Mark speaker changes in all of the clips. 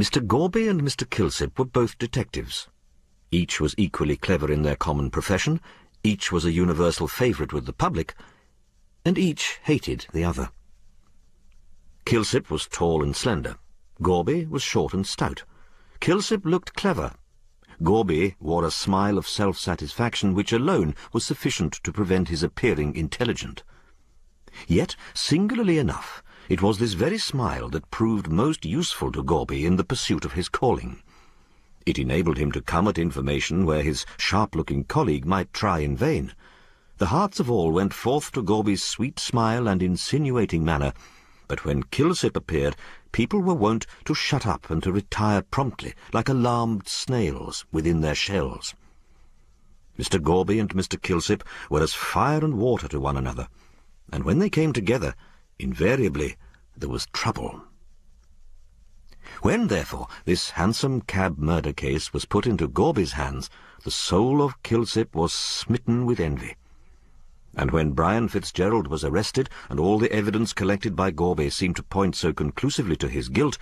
Speaker 1: Mr. Gorby and Mr. Kilsip were both detectives. Each was equally clever in their common profession, each was a universal favourite with the public, and each hated the other. Kilsip was tall and slender. Gorby was short and stout. Kilsip looked clever. Gorby wore a smile of self-satisfaction which alone was sufficient to prevent his appearing intelligent. Yet, singularly enough, it was this very smile that proved most useful to Gorby in the pursuit of his calling. It enabled him to come at information where his sharp-looking colleague might try in vain. The hearts of all went forth to Gorby's sweet smile and insinuating manner, but when Kilsip appeared, people were wont to shut up and to retire promptly, like alarmed snails within their shells. Mr. Gorby and Mr. Kilsip were as fire and water to one another, and when they came together, invariably there was trouble. When, therefore, this Hansom Cab murder case was put into Gorby's hands, the soul of Kilsip was smitten with envy. And when Brian Fitzgerald was arrested, and all the evidence collected by Gorby seemed to point so conclusively to his guilt,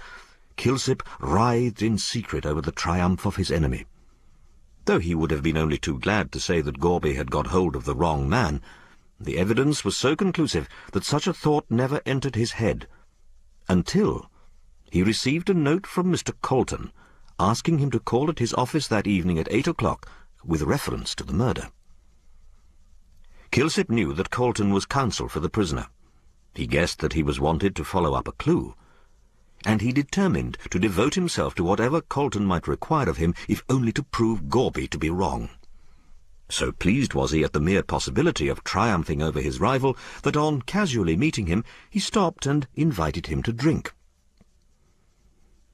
Speaker 1: Kilsip writhed in secret over the triumph of his enemy. Though he would have been only too glad to say that Gorby had got hold of the wrong man, the evidence was so conclusive that such a thought never entered his head, until he received a note from Mr. Colton, asking him to call at his office that evening at 8 o'clock, with reference to the murder. Kilsip knew that Colton was counsel for the prisoner. He guessed that he was wanted to follow up a clue, and he determined to devote himself to whatever Colton might require of him, if only to prove Gorby to be wrong. So pleased was he at the mere possibility of triumphing over his rival, that on casually meeting him, he stopped and invited him to drink.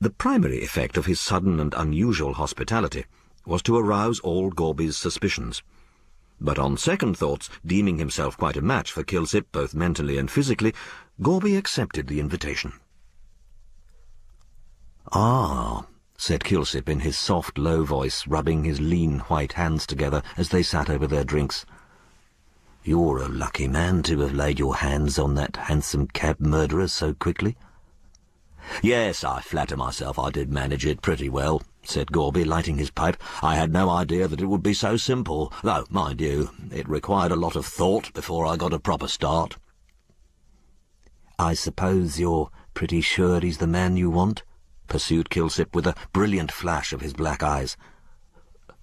Speaker 1: The primary effect of his sudden and unusual hospitality was to arouse all Gorby's suspicions. But on second thoughts, deeming himself quite a match for Kilsip both mentally and physically, Gorby accepted the invitation. "Ah," said Kilsip in his soft, low voice, rubbing his lean, white hands together as they sat over their drinks. "You're a lucky man to have laid your hands on that Hansom Cab murderer so quickly." "Yes, I flatter myself I did manage it pretty well," said Gorby, lighting his pipe. "I had no idea that it would be so simple, though, mind you, it required a lot of thought before I got a proper start." "I suppose you're pretty sure he's the man you want?" pursued Kilsip with a brilliant flash of his black eyes.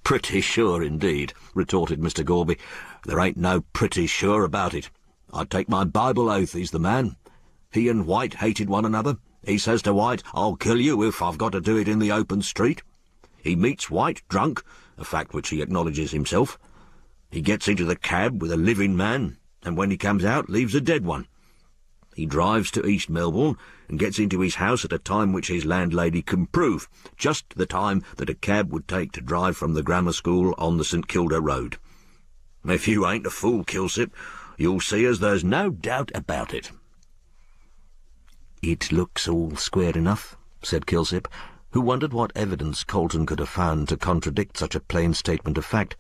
Speaker 1: "Pretty sure indeed," retorted Mr. Gorby. "There ain't no pretty sure about it. I'd take my Bible oath he's the man. He and White hated one another. He says to White, 'I'll kill you if I've got to do it in the open street.' He meets White drunk, a fact which he acknowledges himself. He gets into the cab with a living man, and when he comes out, leaves a dead one. He drives to East Melbourne and gets into his house at a time which his landlady can prove, just the time that a cab would take to drive from the grammar school on the St Kilda road. If you ain't a fool, Kilsip, you'll see as there's no doubt about it." "It looks all square enough," said Kilsip, who wondered what evidence Colton could have found to contradict such a plain statement of fact.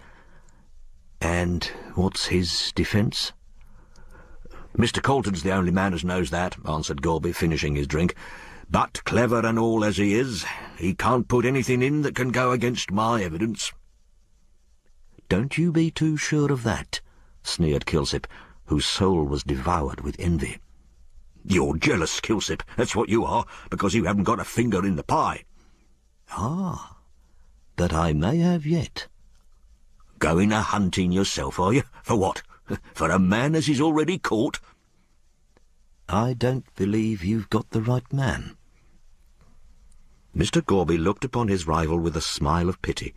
Speaker 1: "And what's his defence?" "Mr. Colton's the only man as knows that," answered Gorby, finishing his drink. "But, clever and all as he is, he can't put anything in that can go against my evidence." "Don't you be too sure of that," sneered Kilsip, whose soul was devoured with envy. "You're jealous, Kilsip, that's what you are, because you haven't got a finger in the pie." "Ah, but I may have yet." "Going a-hunting yourself, are you? For what? For a man as is already caught?" "I don't believe you've got the right man." Mr. Gorby looked upon his rival with a smile of pity.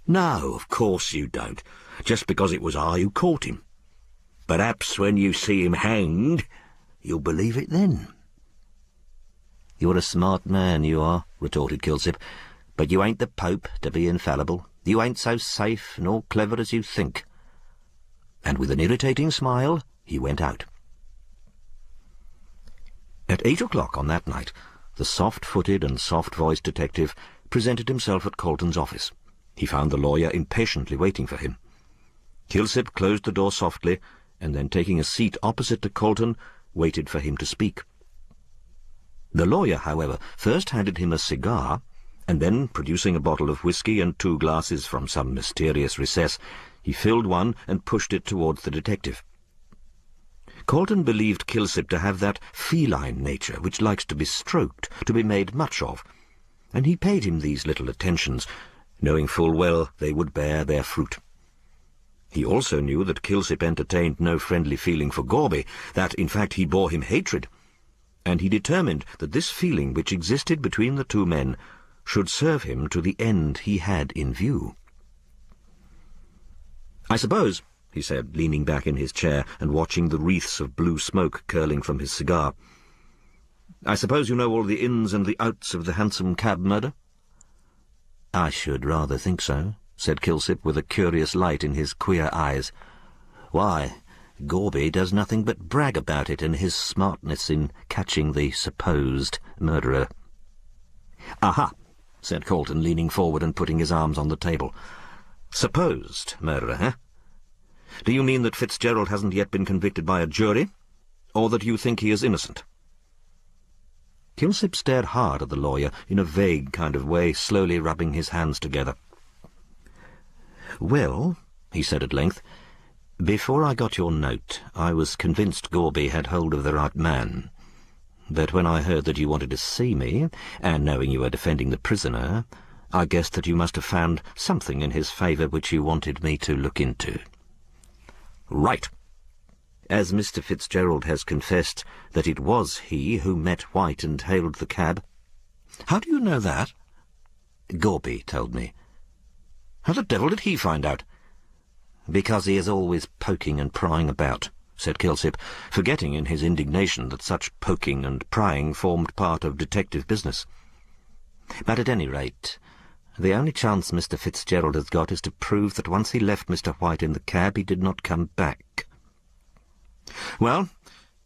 Speaker 1: "No, of course you don't, just because it was I who caught him. Perhaps when you see him hanged, you'll believe it then." "You're a smart man, you are," retorted Kilsip, "but you ain't the Pope to be infallible. You ain't so safe nor clever as you think." And with an irritating smile, he went out. At 8 o'clock on that night, the soft-footed and soft-voiced detective presented himself at Colton's office. He found the lawyer impatiently waiting for him. Kilsip closed the door softly, and then taking a seat opposite to Colton, waited for him to speak. The lawyer, however, first handed him a cigar, and then, producing a bottle of whisky and 2 glasses from some mysterious recess, he filled one and pushed it towards the detective. Colton believed Kilsip to have that feline nature which likes to be stroked, to be made much of, and he paid him these little attentions, knowing full well they would bear their fruit. He also knew that Kilsip entertained no friendly feeling for Gorby, that, in fact, he bore him hatred, and he determined that this feeling which existed between the 2 men should serve him to the end he had in view. "I suppose," he said, leaning back in his chair and watching the wreaths of blue smoke curling from his cigar, "I suppose you know all the ins and the outs of the Hansom Cab murder?" "I should rather think so," said Kilsip, with a curious light in his queer eyes. "Why, Gorby does nothing but brag about it and his smartness in catching the supposed murderer." "Aha," said Colton, leaning forward and putting his arms on the table. "Supposed murderer, eh? Do you mean that Fitzgerald hasn't yet been convicted by a jury, or that you think he is innocent?" Kilsip stared hard at the lawyer in a vague kind of way, slowly rubbing his hands together. "Well," he said at length, "before I got your note, I was convinced Gorby had hold of the right man. But when I heard that you wanted to see me, and knowing you were defending the prisoner, I guessed that you must have found something in his favour which you wanted me to look into." "Right. As Mr. Fitzgerald has confessed that it was he who met White and hailed the cab." "How do you know that?" "Gorby told me." "How the devil did he find out?" "Because he is always poking and prying about," said Kilsip, forgetting in his indignation that such poking and prying formed part of detective business. "But at any rate, the only chance Mr. Fitzgerald has got is to prove that once he left Mr. White in the cab he did not come back." "Well,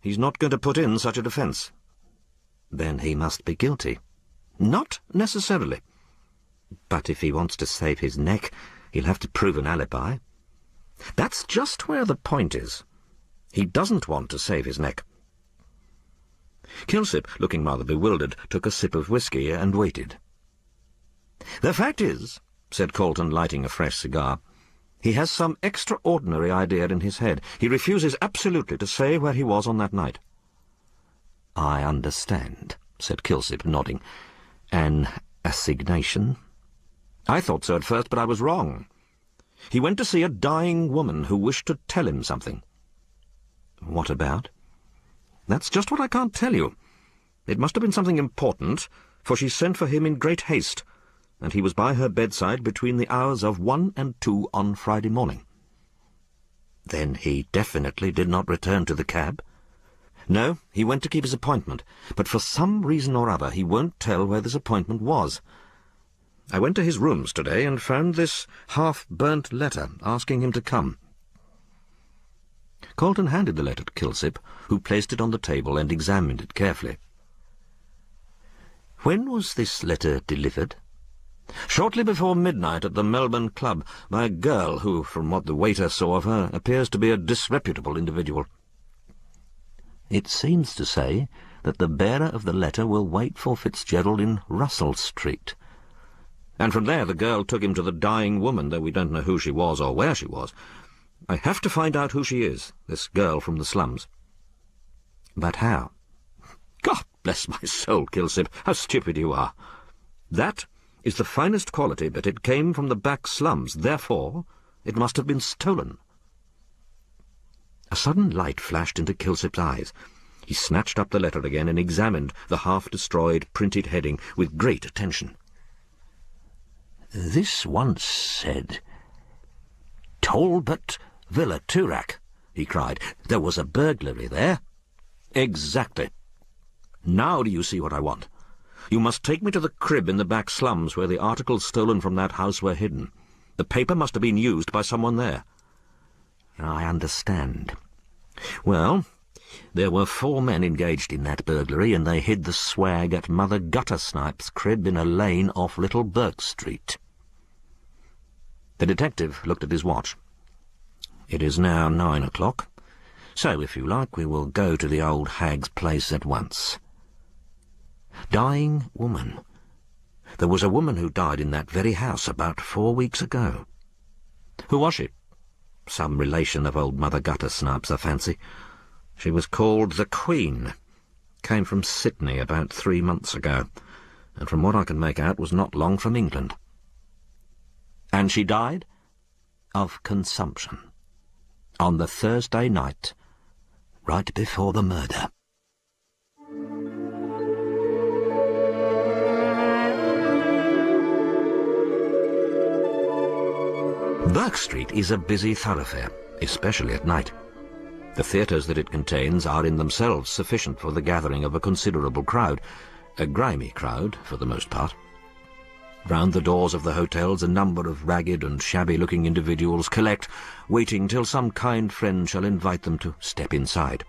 Speaker 1: he's not going to put in such a defence." "Then he must be guilty." "Not necessarily." "But if he wants to save his neck, he'll have to prove an alibi." "That's just where the point is. He doesn't want to save his neck." Kilsip, looking rather bewildered, took a sip of whisky and waited. "The fact is," said Colton, lighting a fresh cigar, "he has some extraordinary idea in his head. He refuses absolutely to say where he was on that night." "I understand," said Kilsip, nodding. "An assignation?" "I thought so at first, but I was wrong. He went to see a dying woman who wished to tell him something." "What about?" "That's just what I can't tell you. It must have been something important, for she sent for him in great haste, and he was by her bedside between the hours of 1 and 2 on Friday morning." "Then he definitely did not return to the cab?" "No, he went to keep his appointment, but for some reason or other he won't tell where this appointment was. I went to his rooms today and found this half-burnt letter asking him to come." Colton handed the letter to Kilsip, who placed it on the table and examined it carefully. "When was this letter delivered?" "Shortly before midnight at the Melbourne club, by a girl who, from what the waiter saw of her, appears to be a disreputable individual." "It seems to say that the bearer of the letter will wait for Fitzgerald in Russell Street." "And from there the girl took him to the dying woman, though we don't know who she was or where she was. I have to find out who she is, this girl from the slums." "But how?" "God bless my soul, Kilsip, how stupid you are. That is the finest quality, but it came from the back slums, therefore it must have been stolen." A sudden light flashed into Kilsip's eyes. He snatched up the letter again and examined the half-destroyed printed heading with great attention. "This once said, 'Talbot Villa, Toorak,'" he cried. "There was a burglary there." "Exactly. Now do you see what I want? You must take me to the crib in the back slums where the articles stolen from that house were hidden. The paper must have been used by someone there." "I understand. Well, there were 4 men engaged in that burglary, and they hid the swag at Mother Guttersnipe's crib in a lane off Little Burke Street." The detective looked at his watch. "It is now 9 o'clock, so if you like we will go to the old hag's place at once." Dying woman. There was a woman who died in that very house about 4 weeks ago. Who was she? Some relation of old Mother Guttersnipe's, I fancy. She was called the Queen. Came from Sydney about 3 months ago, and from what I can make out was not long from England. And she died of consumption on the Thursday night, right before the murder. Burke Street is a busy thoroughfare, especially at night. The theatres that it contains are in themselves sufficient for the gathering of a considerable crowd, a grimy crowd for the most part. Round the doors of the hotels a number of ragged and shabby-looking individuals collect, waiting till some kind friend shall invite them to step inside.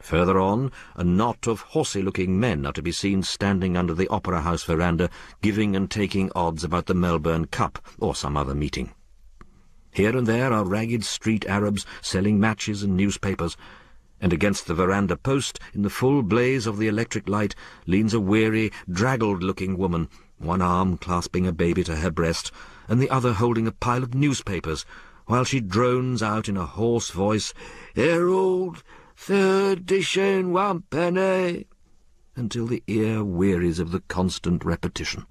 Speaker 1: Further on, a knot of horsey-looking men are to be seen standing under the Opera House veranda, giving and taking odds about the Melbourne Cup or some other meeting. Here and there are ragged street Arabs selling matches and newspapers, and against the veranda post, in the full blaze of the electric light, leans a weary, draggled-looking woman, one arm clasping a baby to her breast, and the other holding a pile of newspapers, while she drones out in a hoarse voice, "Herald, 3rd edition, 1 penny," until the ear wearies of the constant repetition.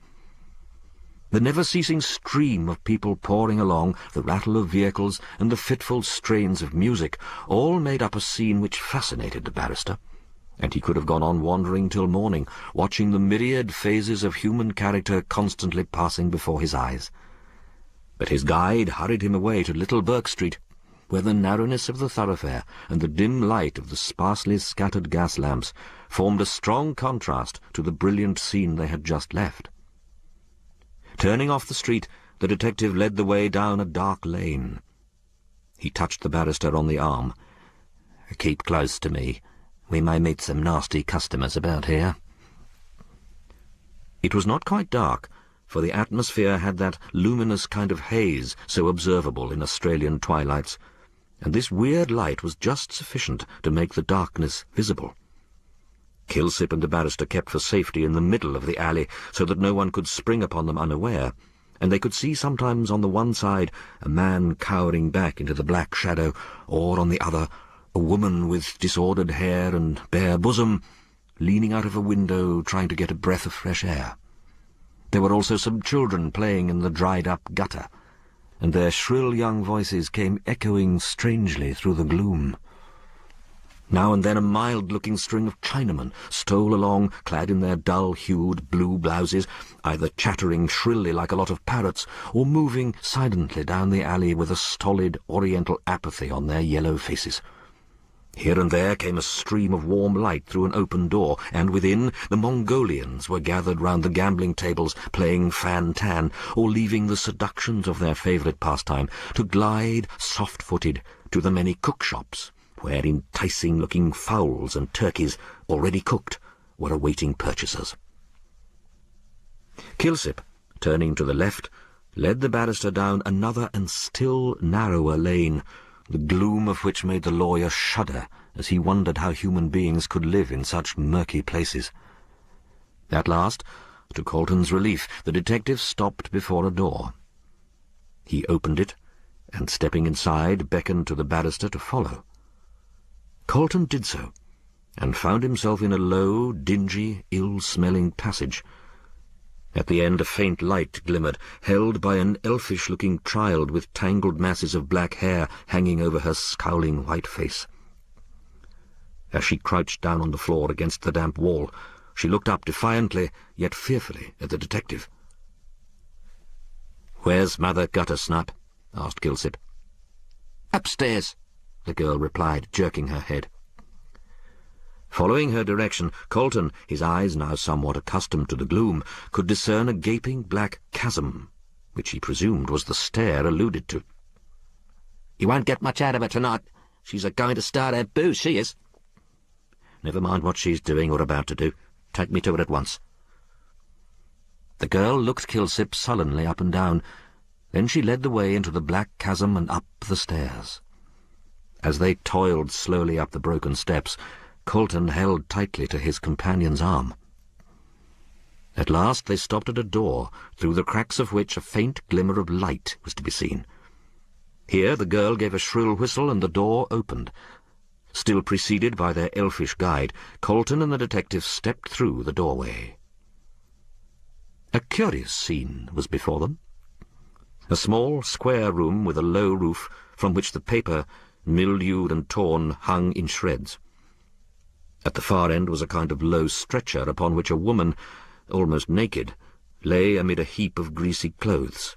Speaker 1: The never-ceasing stream of people pouring along, the rattle of vehicles, and the fitful strains of music, all made up a scene which fascinated the barrister, and he could have gone on wandering till morning, watching the myriad phases of human character constantly passing before his eyes. But his guide hurried him away to Little Burke Street, where the narrowness of the thoroughfare and the dim light of the sparsely scattered gas lamps formed a strong contrast to the brilliant scene they had just left. Turning off the street, the detective led the way down a dark lane. He touched the barrister on the arm. "Keep close to me. We may meet some nasty customers about here." It was not quite dark, for the atmosphere had that luminous kind of haze so observable in Australian twilights, and this weird light was just sufficient to make the darkness visible. Kilsip and the barrister kept for safety in the middle of the alley, so that no one could spring upon them unaware, and they could see sometimes on the one side a man cowering back into the black shadow, or on the other a woman with disordered hair and bare bosom, leaning out of a window trying to get a breath of fresh air. There were also some children playing in the dried-up gutter, and their shrill young voices came echoing strangely through the gloom. Now and then a mild-looking string of Chinamen stole along, clad in their dull-hued blue blouses, either chattering shrilly like a lot of parrots, or moving silently down the alley with a stolid oriental apathy on their yellow faces. Here and there came a stream of warm light through an open door, and within, the Mongolians were gathered round the gambling tables, playing fan-tan, or leaving the seductions of their favourite pastime to glide, soft-footed, to the many cook-shops, where enticing-looking fowls and turkeys, already cooked, were awaiting purchasers. Kilsip, turning to the left, led the barrister down another and still narrower lane, the gloom of which made the lawyer shudder as he wondered how human beings could live in such murky places. At last, to Colton's relief, the detective stopped before a door. He opened it, and stepping inside, beckoned to the barrister to follow. Colton did so, and found himself in a low, dingy, ill-smelling passage. At the end a faint light glimmered, held by an elfish-looking child with tangled masses of black hair hanging over her scowling white face. As she crouched down on the floor against the damp wall, she looked up defiantly, yet fearfully, at the detective. "Where's Mother Guttersnipe?" asked Kilsip. "Upstairs," the girl replied, jerking her head. Following her direction, Colton, his eyes now somewhat accustomed to the gloom, could discern a gaping black chasm, which he presumed was the stair alluded to. "You won't get much out of her tonight. She's a-going to start her booze, she is." "Never mind what she's doing or about to do. Take me to her at once." The girl looked Kilsip sullenly up and down. Then she led the way into the black chasm and up the stairs. As they toiled slowly up the broken steps, Colton held tightly to his companion's arm. At last they stopped at a door, through the cracks of which a faint glimmer of light was to be seen. Here the girl gave a shrill whistle, and the door opened. Still preceded by their elfish guide, Colton and the detective stepped through the doorway. A curious scene was before them. A small, square room with a low roof, from which the paper, mildewed and torn, hung in shreds. At the far end was a kind of low stretcher upon which a woman, almost naked, lay amid a heap of greasy clothes.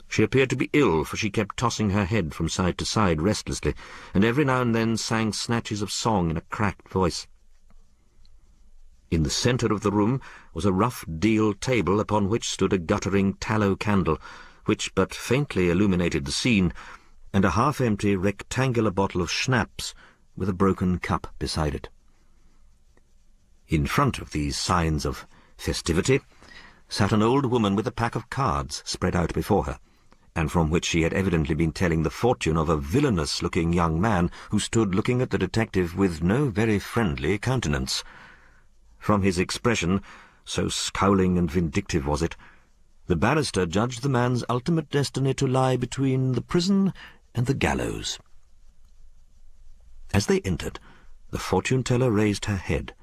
Speaker 1: She appeared to be ill, for she kept tossing her head from side to side restlessly, and every now and then sang snatches of song in a cracked voice. In the centre of the room was a rough deal table upon which stood a guttering tallow candle, which but faintly illuminated the scene, and a half-empty rectangular bottle of schnapps with a broken cup beside it. In front of these signs of festivity sat an old woman with a pack of cards spread out before her, and from which she had evidently been telling the fortune of a villainous-looking young man who stood looking at the detective with no very friendly countenance. From his expression, so scowling and vindictive was it, the barrister judged the man's ultimate destiny to lie between the prison and the gallows. As they entered, the fortune-teller raised her head.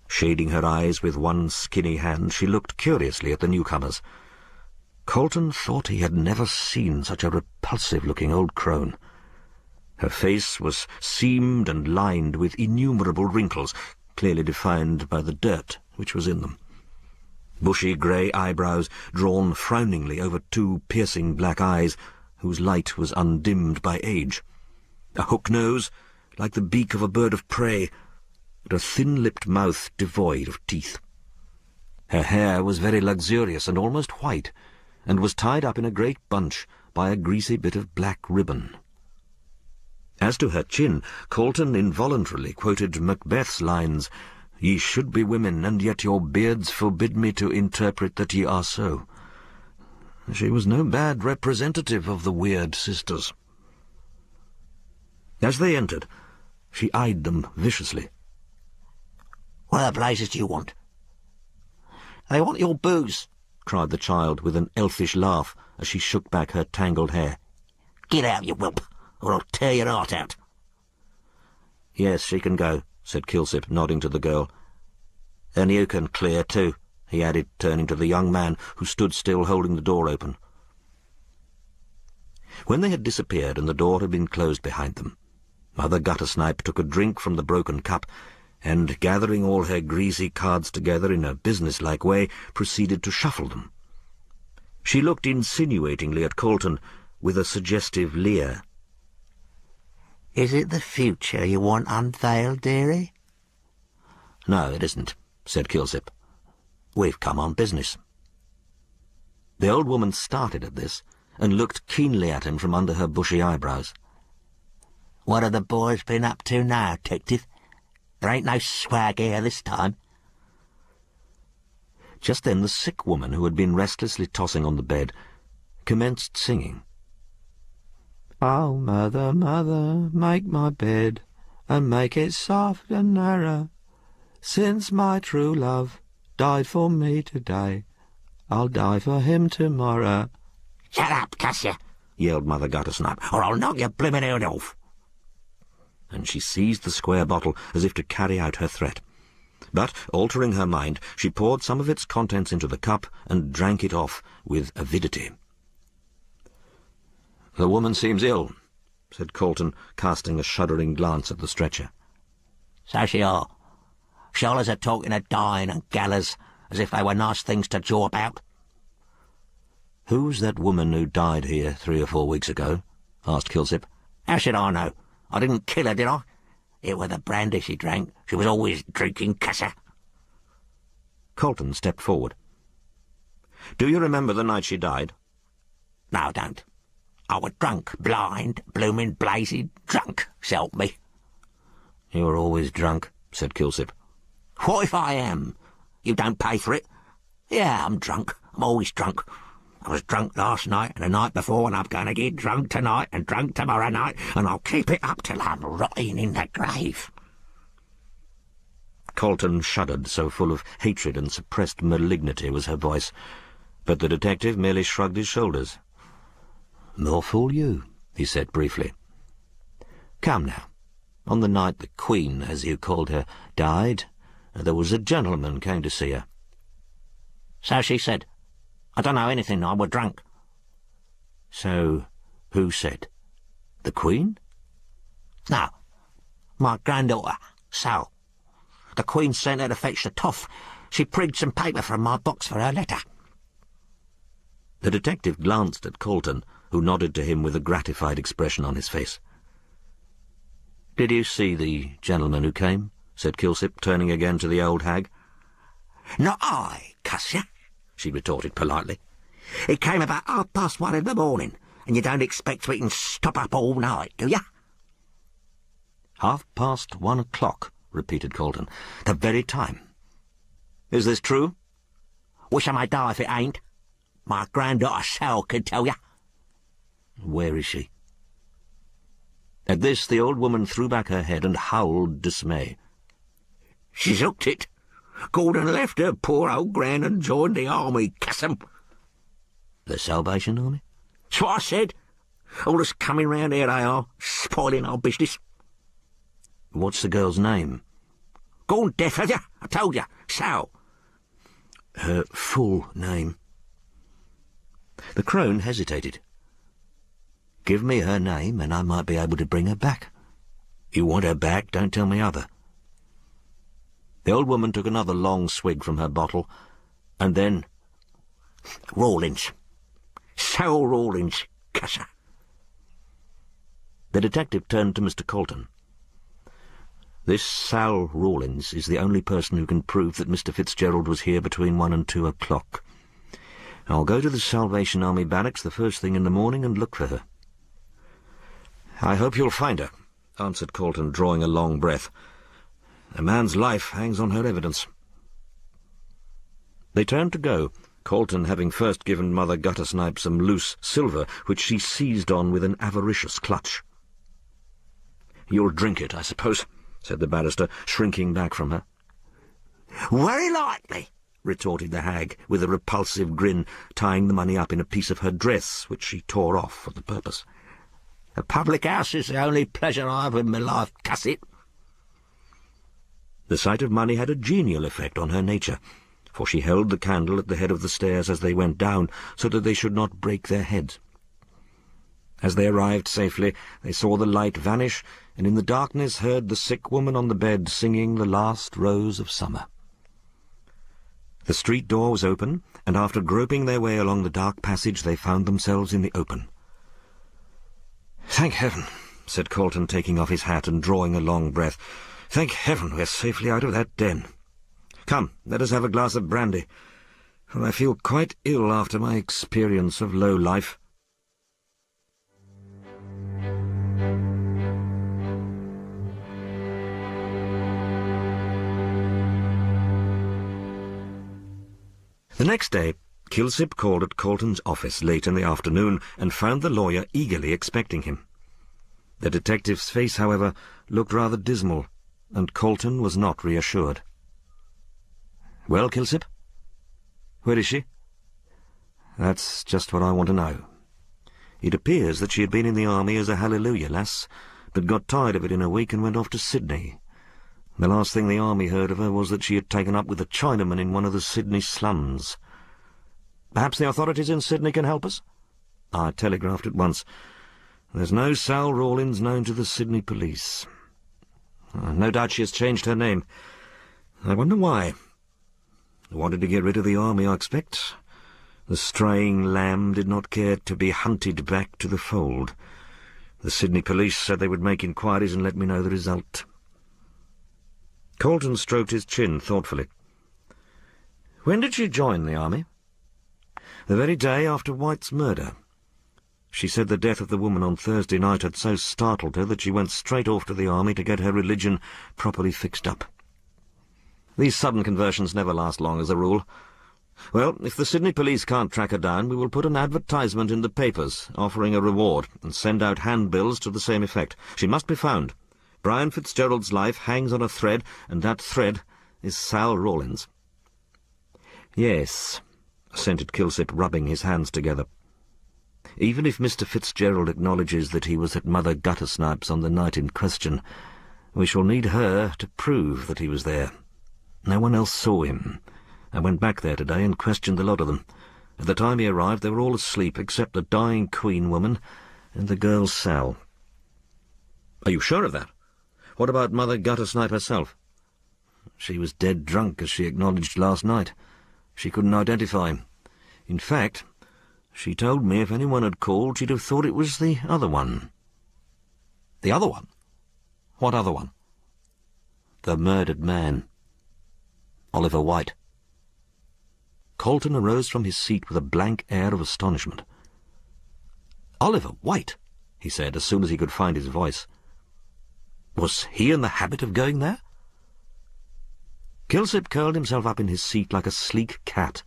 Speaker 1: Shading her eyes with one skinny hand, she looked curiously at the newcomers. Colton thought he had never seen such a repulsive-looking old crone. Her face was seamed and lined with innumerable wrinkles, clearly defined by the dirt which was in them. Bushy grey eyebrows drawn frowningly over two piercing black eyes, whose light was undimmed by age. A hook nose, like the beak of a bird of prey, but a thin-lipped mouth devoid of teeth. Her hair was very luxurious and almost white, and was tied up in a great bunch by a greasy bit of black ribbon. As to her chin, Colton involuntarily quoted Macbeth's lines, "Ye should be women, and yet your beards forbid me to interpret that ye are so." She was no bad representative of the Weird Sisters. As they entered, she eyed them viciously.
Speaker 2: "What the blazes do you want?" "They want your booze,"
Speaker 1: cried the child with an elfish laugh as she shook back her tangled hair.
Speaker 2: "Get out, you whelp, or I'll tear your heart out."
Speaker 1: "Yes, she can go," said Kilsip, nodding to the girl. "And you can clear too," he added, turning to the young man who stood still holding the door open. When they had disappeared and the door had been closed behind them, Mother Guttersnipe took a drink from the broken cup, and, gathering all her greasy cards together in a business-like way, proceeded to shuffle them. She looked insinuatingly at Colton, with a suggestive leer.
Speaker 2: "Is it the future you want unveiled, dearie?"
Speaker 1: "No, it isn't," said Kilsip. "We've come on business." The old woman started at this, and looked keenly at him from under her bushy eyebrows.
Speaker 2: "What have the boys been up to now, detective? There ain't no swag here this time."
Speaker 1: Just then the sick woman, who had been restlessly tossing on the bed, commenced singing.
Speaker 3: "Oh, mother, mother, make my bed, and make it soft and narrow. Since my true love died for me today, I'll die for him tomorrow."
Speaker 2: "Shut up, cuss you!" yelled Mother Guttersnipe, "or I'll knock your bloomin' head off."
Speaker 1: And she seized the square bottle as if to carry out her threat. But, altering her mind, she poured some of its contents into the cup and drank it off with avidity. "The woman seems ill," said Colton, casting a shuddering glance at the stretcher.
Speaker 2: "So she are. Scholars are talking of dying and gallows, as if they were nice things to jaw about."
Speaker 1: "Who's that woman who died here 3 or 4 weeks ago?" asked Kilsip.
Speaker 2: "How should I know? I didn't kill her, did I? It was the brandy she drank. She was always drinking, cusser."
Speaker 1: Colton stepped forward. "Do you remember the night she died?"
Speaker 2: "No, I don't. I was drunk, blind, bloomin' blazing drunk, s'help me."
Speaker 1: "You were always drunk," said Kilsip.
Speaker 2: "What if I am? You don't pay for it." "Yeah, I'm drunk. I'm always drunk. I was drunk last night and the night before, and I'm going to get drunk tonight and drunk tomorrow night, and I'll keep it up till I'm rotting in the grave."
Speaker 1: Colton shuddered, so full of hatred and suppressed malignity was her voice, but the detective merely shrugged his shoulders. "More fool you," he said briefly. "Come now. On the night the Queen, as you called her, died, there was a gentleman came to see her."
Speaker 2: "So she said. I don't know anything, I were drunk."
Speaker 1: "So who said? The Queen?"
Speaker 2: "No, my granddaughter, Sal. The Queen sent her to fetch the toff. She prigged some paper from my box for her letter."
Speaker 1: The detective glanced at Colton, who nodded to him with a gratified expression on his face. "Did you see the gentleman who came?" said Kilsip, turning again to the old hag.
Speaker 2: "Not I, cuss ya," she retorted politely. "It came about 1:30 in the morning, and you don't expect we can stop up all night, do ya?"
Speaker 1: 1:30 o'clock, repeated Colton. "The very time. Is this true?"
Speaker 2: "Wish I may die if it ain't. My granddaughter Sal can tell ya."
Speaker 1: "Where is she?" At this the old woman threw back her head and howled dismay.
Speaker 2: "She's hooked it. Gordon left her poor old gran and joined the army, cuss 'em."
Speaker 1: "The Salvation Army?"
Speaker 2: "That's what I said. All this coming round here they are, spoiling our business."
Speaker 1: "What's the girl's name?"
Speaker 2: "Gone deaf, have ya? I told ya. Sal."
Speaker 1: "Her full name?" The crone hesitated. "Give me her name, and I might be able to bring her back." "You want her back? Don't tell me other." The old woman took another long swig from her bottle, and then...
Speaker 2: "Rawlins. Sal Rawlins, cuss her."
Speaker 1: The detective turned to Mr. Colton. "This Sal Rawlins is the only person who can prove that Mr. Fitzgerald was here between 1 and 2 o'clock. I'll go to the Salvation Army barracks the first thing in the morning and look for her." "I hope you'll find her," answered Colton, drawing a long breath. "A man's life hangs on her evidence." They turned to go, Colton having first given Mother Guttersnipe some loose silver, which she seized on with an avaricious clutch. "You'll drink it, I suppose," said the barrister, shrinking back from her.
Speaker 2: "Very likely,"
Speaker 1: retorted the hag, with a repulsive grin, tying the money up in a piece of her dress, which she tore off for the purpose.
Speaker 2: "A public house is the only pleasure I have in my life, cuss it."
Speaker 1: The sight of money had a genial effect on her nature, for she held the candle at the head of the stairs as they went down, so that they should not break their heads. As they arrived safely, they saw the light vanish, and in the darkness heard the sick woman on the bed singing the last rose of summer. The street door was open, and after groping their way along the dark passage, they found themselves in the open. "Thank heaven," said Colton, taking off his hat and drawing a long breath. "Thank heaven we're safely out of that den. Come, let us have a glass of brandy, for I feel quite ill after my experience of low life." The next day, Kilsip called at Colton's office late in the afternoon and found the lawyer eagerly expecting him. The detective's face, however, looked rather dismal, and Colton was not reassured. "Well, Kilsip? Where is she?" "That's just what I want to know. It appears that she had been in the army as a hallelujah lass, but got tired of it in a week and went off to Sydney. The last thing the army heard of her was that she had taken up with a Chinaman in one of the Sydney slums. Perhaps the authorities in Sydney can help us?" I telegraphed at once. "There's no Sal Rawlins known to the Sydney police. No doubt she has changed her name. I wonder why. Wanted to get rid of the army, I expect. The straying lamb did not care to be hunted back to the fold. The Sydney police said they would make inquiries and let me know the result." Colton stroked his chin thoughtfully. "When did she join the army?" "The very day after White's murder. She said the death of the woman on Thursday night had so startled her that she went straight off to the army to get her religion properly fixed up. These sudden conversions never last long, as a rule. Well, if the Sydney police can't track her down, we will put an advertisement in the papers offering a reward and send out handbills to the same effect. She must be found. Brian Fitzgerald's life hangs on a thread, and that thread is Sal Rawlins." "Yes," assented Kilsip, rubbing his hands together. "Even if Mr. Fitzgerald acknowledges that he was at Mother Guttersnipe's on the night in question, we shall need her to prove that he was there. No one else saw him. I went back there today and questioned the lot of them. At the time he arrived, they were all asleep, except the dying Queen woman and the girl Sal." "Are you sure of that? What about Mother Guttersnipe herself?" "She was dead drunk, as she acknowledged last night. She couldn't identify him. In fact, she told me if anyone had called, she'd have thought it was the other one."
Speaker 2: "The other one? What other one?"
Speaker 1: "The murdered man. Oliver White." Colton arose from his seat with a blank air of astonishment.
Speaker 2: "Oliver White?" he said, as soon as he could find his voice. "Was he in the habit of going there?"
Speaker 1: Kilsip curled himself up in his seat like a sleek cat,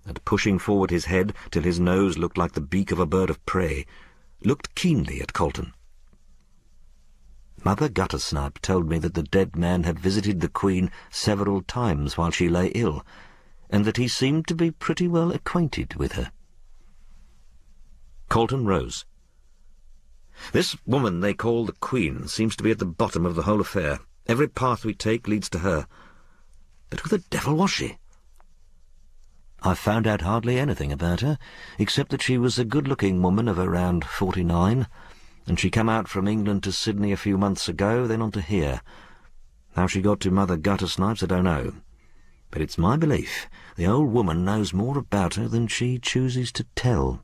Speaker 1: and pushing forward his head till his nose looked like the beak of a bird of prey, looked keenly at Colton. "Mother Guttersnipe told me that the dead man had visited the Queen several times while she lay ill, and that he seemed to be pretty well acquainted with her." Colton rose. "This woman they call the Queen seems to be at the bottom of the whole affair. Every path we take leads to her. But who the devil was she?" "I found out hardly anything about her, except that she was a good-looking woman of around 49, and she came out from England to Sydney a few months ago, then on to here. How she got to Mother Guttersnipe's I don't know, but it's my belief the old woman knows more about her than she chooses to tell."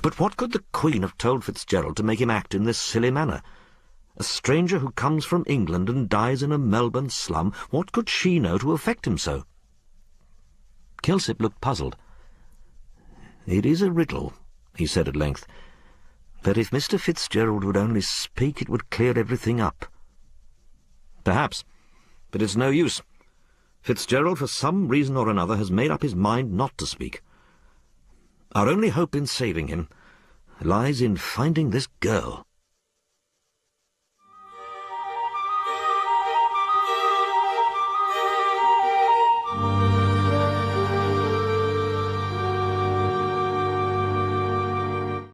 Speaker 2: "But what could the Queen have told Fitzgerald to make him act in this silly manner? A stranger who comes from England and dies in a Melbourne slum, what could she know to affect him so?"
Speaker 1: Kilsip looked puzzled. "It is a riddle," he said at length. "But if Mr. Fitzgerald would only speak, it would clear everything up."
Speaker 2: "Perhaps, but it's no use. Fitzgerald, for some reason or another, has made up his mind not to speak. Our only hope in saving him lies in finding this girl."